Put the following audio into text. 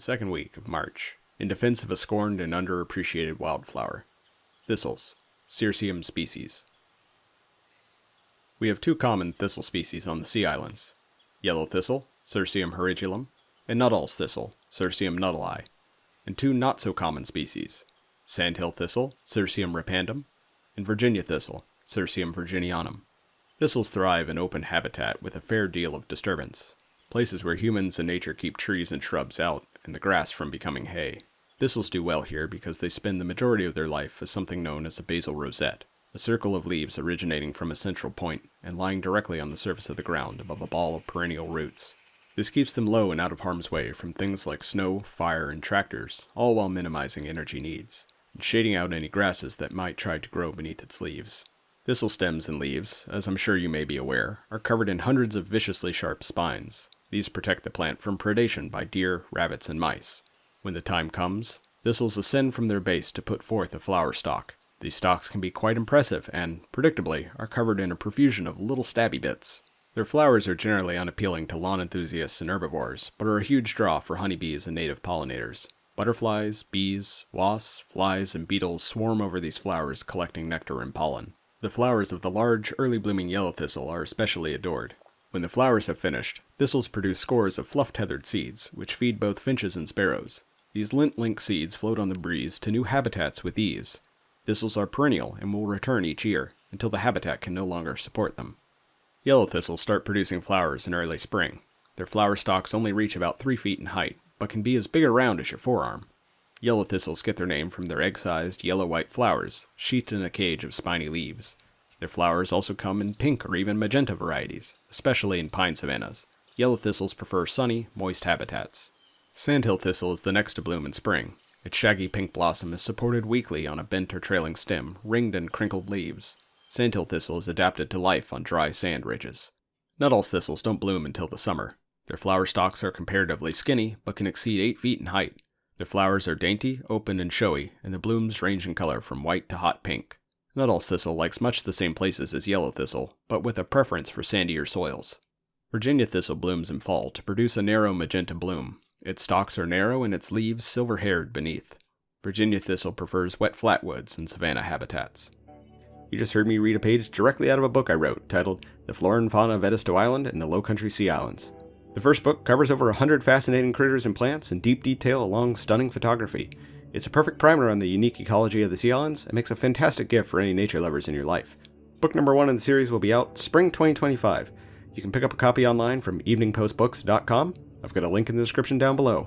The second week of March, in defense of a scorned and underappreciated wildflower. Thistles, Cirsium species. We have two common thistle species on the Sea Islands. Yellow thistle, Cirsium horridulum, and Nuttall's thistle, Cirsium nuttallii, and two not-so-common species, sandhill thistle, Cirsium repandum, and Virginia thistle, Cirsium virginianum. Thistles thrive in open habitat with a fair deal of disturbance, places where humans and nature keep trees and shrubs out and the grass from becoming hay. Thistles do well here because they spend the majority of their life as something known as a basal rosette, a circle of leaves originating from a central point and lying directly on the surface of the ground above a ball of perennial roots. This keeps them low and out of harm's way from things like snow, fire, and tractors, all while minimizing energy needs, and shading out any grasses that might try to grow beneath its leaves. Thistle stems and leaves, as I'm sure you may be aware, are covered in hundreds of viciously sharp spines. These protect the plant from predation by deer, rabbits, and mice. When the time comes, thistles ascend from their base to put forth a flower stalk. These stalks can be quite impressive and, predictably, are covered in a profusion of little stabby bits. Their flowers are generally unappealing to lawn enthusiasts and herbivores, but are a huge draw for honeybees and native pollinators. Butterflies, bees, wasps, flies, and beetles swarm over these flowers collecting nectar and pollen. The flowers of the large, early-blooming yellow thistle are especially adored. When the flowers have finished, thistles produce scores of fluff-tethered seeds, which feed both finches and sparrows. These lint-link seeds float on the breeze to new habitats with ease. Thistles are perennial and will return each year, until the habitat can no longer support them. Yellow thistles start producing flowers in early spring. Their flower stalks only reach about 3 feet in height, but can be as big around as your forearm. Yellow thistles get their name from their egg-sized, yellow-white flowers, sheathed in a cage of spiny leaves. Their flowers also come in pink or even magenta varieties, especially in pine savannas. Yellow thistles prefer sunny, moist habitats. Sandhill thistle is the next to bloom in spring. Its shaggy pink blossom is supported weakly on a bent or trailing stem, ringed and crinkled leaves. Sandhill thistle is adapted to life on dry sand ridges. Nuttall's thistles don't bloom until the summer. Their flower stalks are comparatively skinny, but can exceed 8 feet in height. Their flowers are dainty, open, and showy, and the blooms range in color from white to hot pink. Nuttall's thistle likes much the same places as yellow thistle, but with a preference for sandier soils. Virginia thistle blooms in fall to produce a narrow magenta bloom. Its stalks are narrow and its leaves silver-haired beneath. Virginia thistle prefers wet flatwoods and savanna habitats. You just heard me read a page directly out of a book I wrote, titled The Flora and Fauna of Edisto Island and the Lowcountry Sea Islands. The first book covers over 100 fascinating critters and plants in deep detail along stunning photography. It's a perfect primer on the unique ecology of the Sea Islands and makes a fantastic gift for any nature lovers in your life. Book number 1 in the series will be out spring 2025. You can pick up a copy online from eveningpostbooks.com. I've got a link in the description down below.